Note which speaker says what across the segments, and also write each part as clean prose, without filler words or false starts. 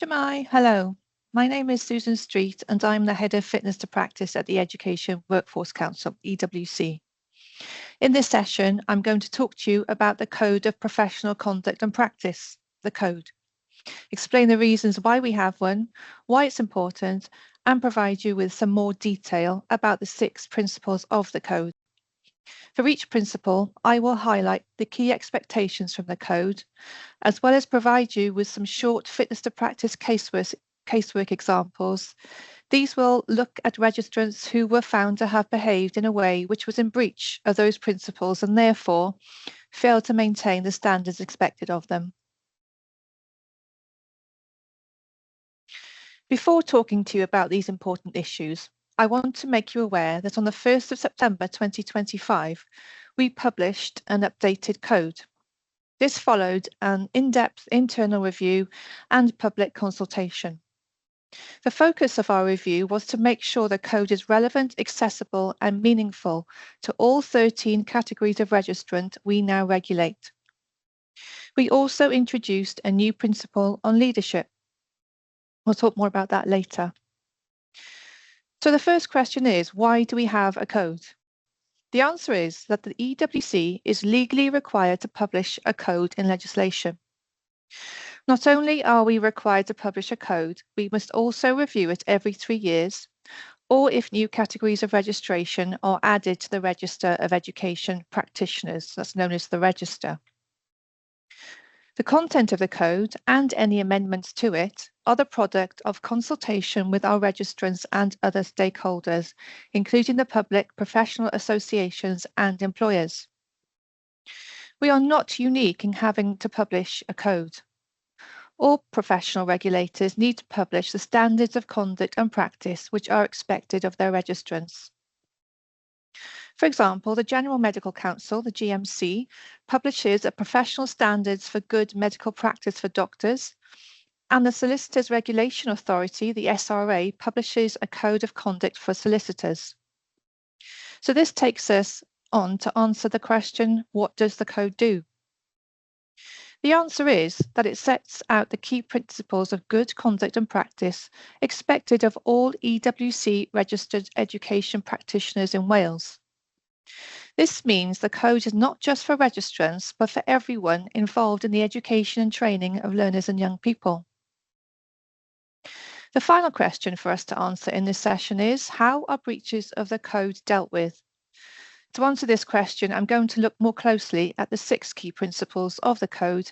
Speaker 1: Jemai, hello. My name is Susan Street and I'm the Head of Fitness to Practice at the Education Workforce Council, EWC. In this session, I'm going to talk to you about the Code of Professional Conduct and Practice, the Code, explain the reasons why we have one, why it's important, and provide you with some more detail about the 6 principles of the Code. For each principle, I will highlight the key expectations from the Code, as well as provide you with some short fitness to practice casework examples. These will look at registrants who were found to have behaved in a way which was in breach of those principles and therefore failed to maintain the standards expected of them. Before talking to you about these important issues, I want to make you aware that on the 1st of September 2025, we published an updated code. This followed an in-depth internal review and public consultation. The focus of our review was to make sure the code is relevant, accessible, and meaningful to all 13 categories of registrant we now regulate. We also introduced a new principle on leadership. We'll talk more about that later. So the first question is, why do we have a code? The answer is that the EWC is legally required to publish a code in legislation. Not only are we required to publish a code, we must also review it every 3 years, or if new categories of registration are added to the Register of Education Practitioners, that's known as the Register. The content of the code and any amendments to it are the product of consultation with our registrants and other stakeholders, including the public, professional associations and employers. We are not unique in having to publish a code. All professional regulators need to publish the standards of conduct and practice which are expected of their registrants. For example, the General Medical Council, the GMC, publishes a professional standards for good medical practice for doctors, and the Solicitors Regulation Authority, the SRA, publishes a code of conduct for solicitors. So this takes us on to answer the question, what does the code do? The answer is that it sets out the key principles of good conduct and practice expected of all EWC registered education practitioners in Wales. This means the code is not just for registrants, but for everyone involved in the education and training of learners and young people. The final question for us to answer in this session is, how are breaches of the code dealt with? To answer this question, I'm going to look more closely at the 6 key principles of the code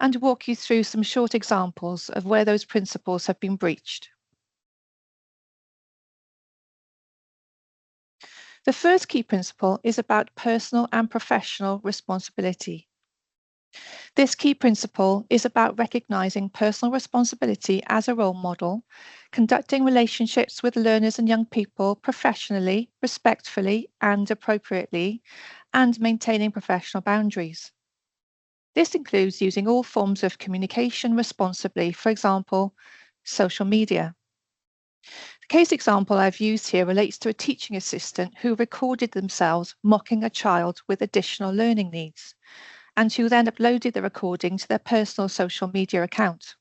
Speaker 1: and walk you through some short examples of where those principles have been breached. The first key principle is about personal and professional responsibility. This key principle is about recognizing personal responsibility as a role model, conducting relationships with learners and young people professionally, respectfully, and appropriately, and maintaining professional boundaries. This includes using all forms of communication responsibly, for example, social media. The case example I've used here relates to a teaching assistant who recorded themselves mocking a child with additional learning needs, and who then uploaded the recording to their personal social media account.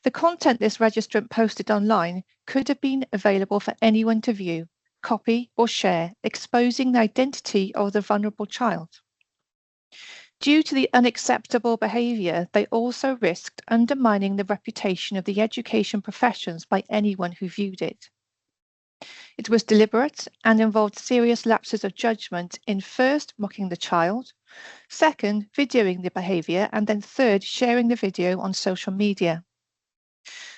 Speaker 1: The content this registrant posted online could have been available for anyone to view, copy, or share, exposing the identity of the vulnerable child. Due to the unacceptable behaviour, they also risked undermining the reputation of the education professions by anyone who viewed it. It was deliberate and involved serious lapses of judgment in first mocking the child, second videoing the behaviour, and then third sharing the video on social media.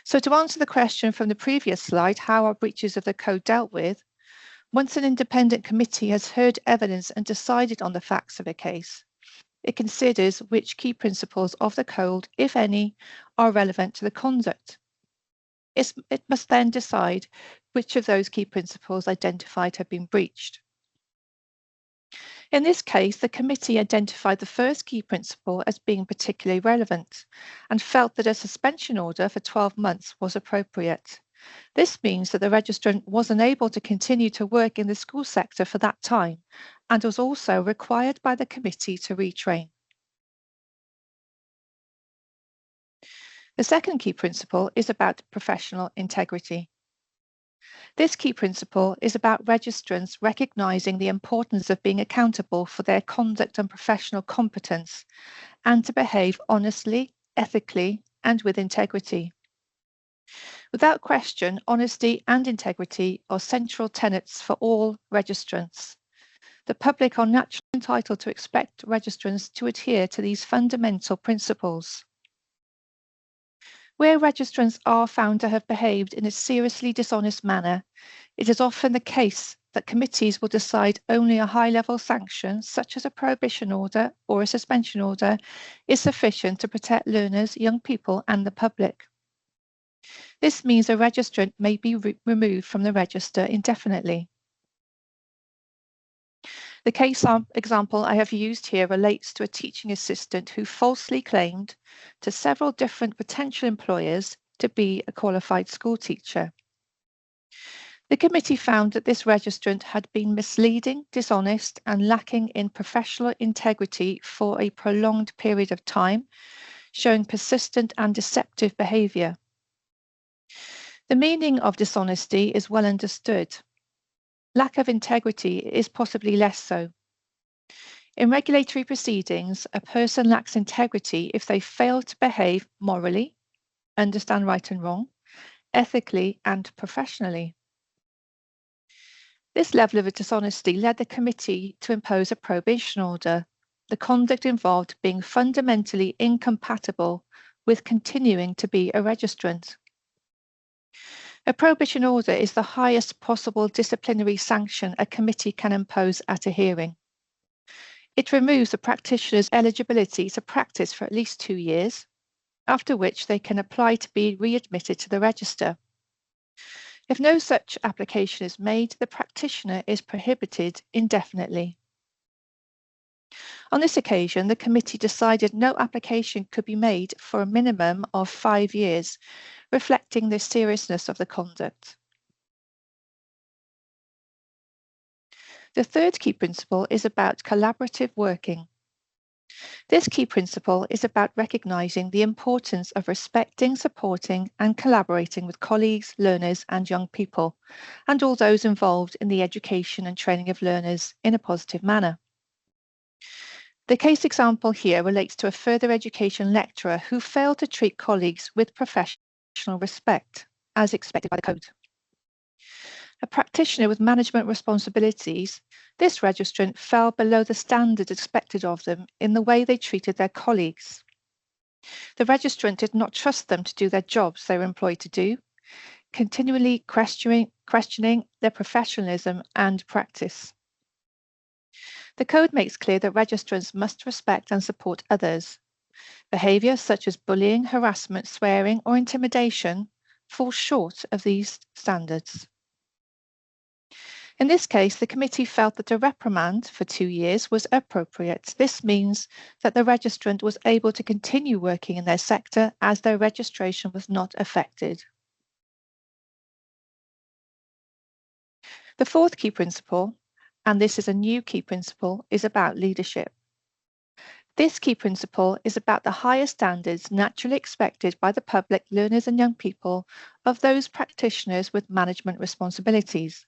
Speaker 1: So to answer the question from the previous slide, how are breaches of the code dealt with? Once an independent committee has heard evidence and decided on the facts of a case, it considers which key principles of the code, if any, are relevant to the conduct. It must then decide which of those key principles identified have been breached. In this case, the committee identified the first key principle as being particularly relevant and felt that a suspension order for 12 months was appropriate. This means that the registrant was unable to continue to work in the school sector for that time and was also required by the committee to retrain. The second key principle is about professional integrity. This key principle is about registrants recognising the importance of being accountable for their conduct and professional competence, and to behave honestly, ethically, and with integrity. Without question, honesty and integrity are central tenets for all registrants. The public are naturally entitled to expect registrants to adhere to these fundamental principles. Where registrants are found to have behaved in a seriously dishonest manner, it is often the case that committees will decide only a high-level sanction, such as a prohibition order or a suspension order, is sufficient to protect learners, young people, and the public. This means a registrant may be removed from the register indefinitely. The case example I have used here relates to a teaching assistant who falsely claimed to several different potential employers to be a qualified school teacher. The committee found that this registrant had been misleading, dishonest, and lacking in professional integrity for a prolonged period of time, showing persistent and deceptive behaviour. The meaning of dishonesty is well understood. Lack of integrity is possibly less so. In regulatory proceedings, a person lacks integrity if they fail to behave morally, understand right and wrong, ethically, and professionally. This level of dishonesty led the committee to impose a prohibition order, the conduct involved being fundamentally incompatible with continuing to be a registrant. A prohibition order is the highest possible disciplinary sanction a committee can impose at a hearing. It removes the practitioner's eligibility to practice for at least 2 years, after which they can apply to be readmitted to the register. If no such application is made, the practitioner is prohibited indefinitely. On this occasion, the committee decided no application could be made for a minimum of 5 years, reflecting the seriousness of the conduct. The third key principle is about collaborative working. This key principle is about recognising the importance of respecting, supporting, and collaborating with colleagues, learners, and young people, and all those involved in the education and training of learners in a positive manner. The case example here relates to a further education lecturer who failed to treat colleagues with professional respect, as expected by the code. A practitioner with management responsibilities, this registrant fell below the standards expected of them in the way they treated their colleagues. The registrant did not trust them to do their jobs they were employed to do, continually questioning their professionalism and practice. The code makes clear that registrants must respect and support others. Behaviour such as bullying, harassment, swearing, or intimidation falls short of these standards. In this case, the committee felt that a reprimand for 2 years was appropriate. This means that the registrant was able to continue working in their sector as their registration was not affected. The fourth key principle, and this is a new key principle, is about leadership. This key principle is about the highest standards naturally expected by the public, learners and young people of those practitioners with management responsibilities.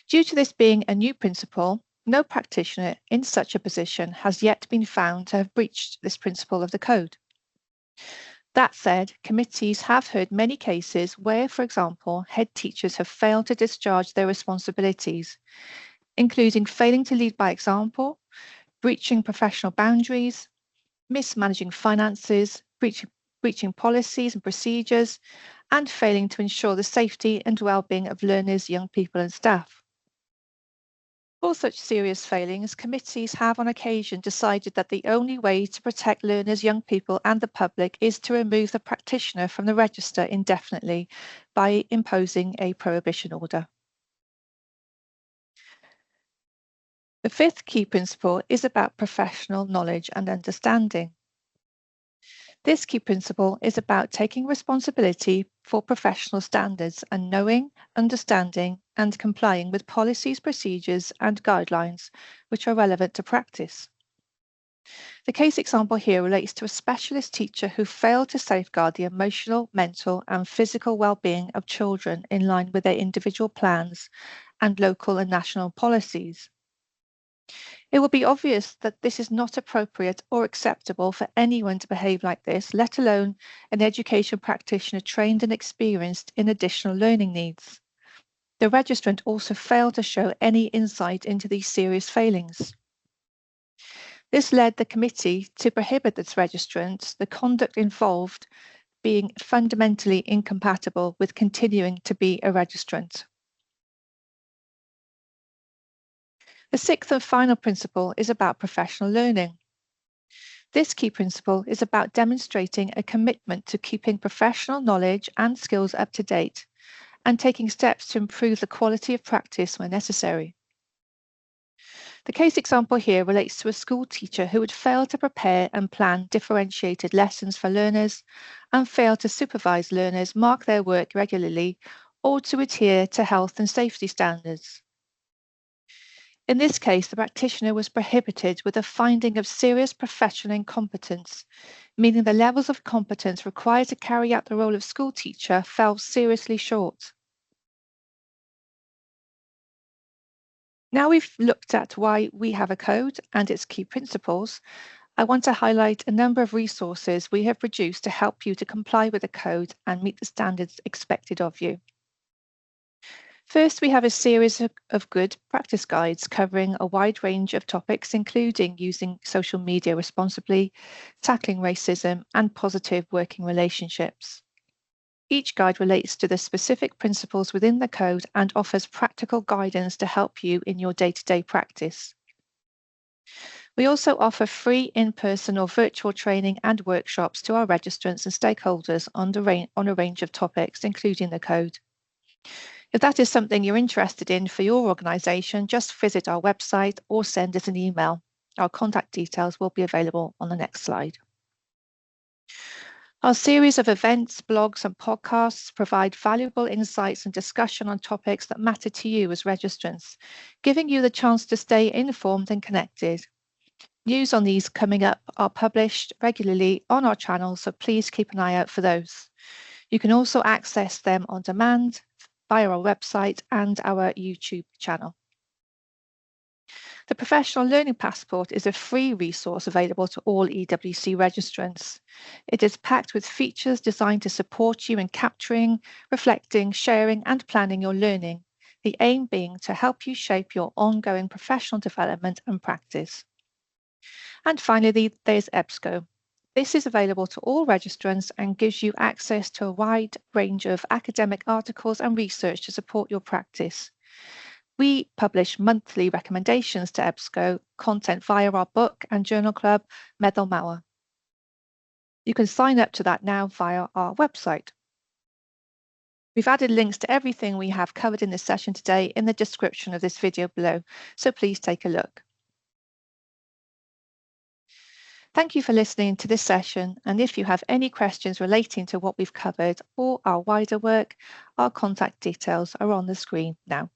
Speaker 1: Due to this being a new principle, no practitioner in such a position has yet been found to have breached this principle of the code. That said, committees have heard many cases where, for example, head teachers have failed to discharge their responsibilities, including failing to lead by example, breaching professional boundaries, mismanaging finances, breaching policies and procedures, and failing to ensure the safety and well-being of learners, young people and staff. For such serious failings, committees have on occasion decided that the only way to protect learners, young people and the public is to remove the practitioner from the register indefinitely by imposing a prohibition order. The fifth key principle is about professional knowledge and understanding. This key principle is about taking responsibility for professional standards and knowing, understanding, and complying with policies, procedures, and guidelines which are relevant to practice. The case example here relates to a specialist teacher who failed to safeguard the emotional, mental, and physical well-being of children in line with their individual plans and local and national policies. It will be obvious that this is not appropriate or acceptable for anyone to behave like this, let alone an education practitioner trained and experienced in additional learning needs. The registrant also failed to show any insight into these serious failings. This led the committee to prohibit this registrant, the conduct involved being fundamentally incompatible with continuing to be a registrant. The sixth and final principle is about professional learning. This key principle is about demonstrating a commitment to keeping professional knowledge and skills up to date and taking steps to improve the quality of practice when necessary. The case example here relates to a school teacher who had failed to prepare and plan differentiated lessons for learners and failed to supervise learners mark their work regularly or to adhere to health and safety standards. In this case, the practitioner was prohibited with a finding of serious professional incompetence, meaning the levels of competence required to carry out the role of school teacher fell seriously short. Now we've looked at why we have a code and its key principles, I want to highlight a number of resources we have produced to help you to comply with the code and meet the standards expected of you. First, we have a series of good practice guides covering a wide range of topics, including using social media responsibly, tackling racism, and positive working relationships. Each guide relates to the specific principles within the code and offers practical guidance to help you in your day-to-day practice. We also offer free in-person or virtual training and workshops to our registrants and stakeholders on a range of topics, including the code. If that is something you're interested in for your organisation, just visit our website or send us an email. Our contact details will be available on the next slide. Our series of events, blogs and podcasts provide valuable insights and discussion on topics that matter to you as registrants, giving you the chance to stay informed and connected. News on these coming up are published regularly on our channel, so please keep an eye out for those. You can also access them on demand via our website and our YouTube channel. The Professional Learning Passport is a free resource available to all EWC registrants. It is packed with features designed to support you in capturing, reflecting, sharing and planning your learning, the aim being to help you shape your ongoing professional development and practice. And finally, there's EBSCO. This is available to all registrants and gives you access to a wide range of academic articles and research to support your practice. We publish monthly recommendations to EBSCO content via our book and journal club, Meddwl Mawr. You can sign up to that now via our website. We've added links to everything we have covered in this session today in the description of this video below, so please take a look. Thank you for listening to this session, and if you have any questions relating to what we've covered or our wider work, our contact details are on the screen now.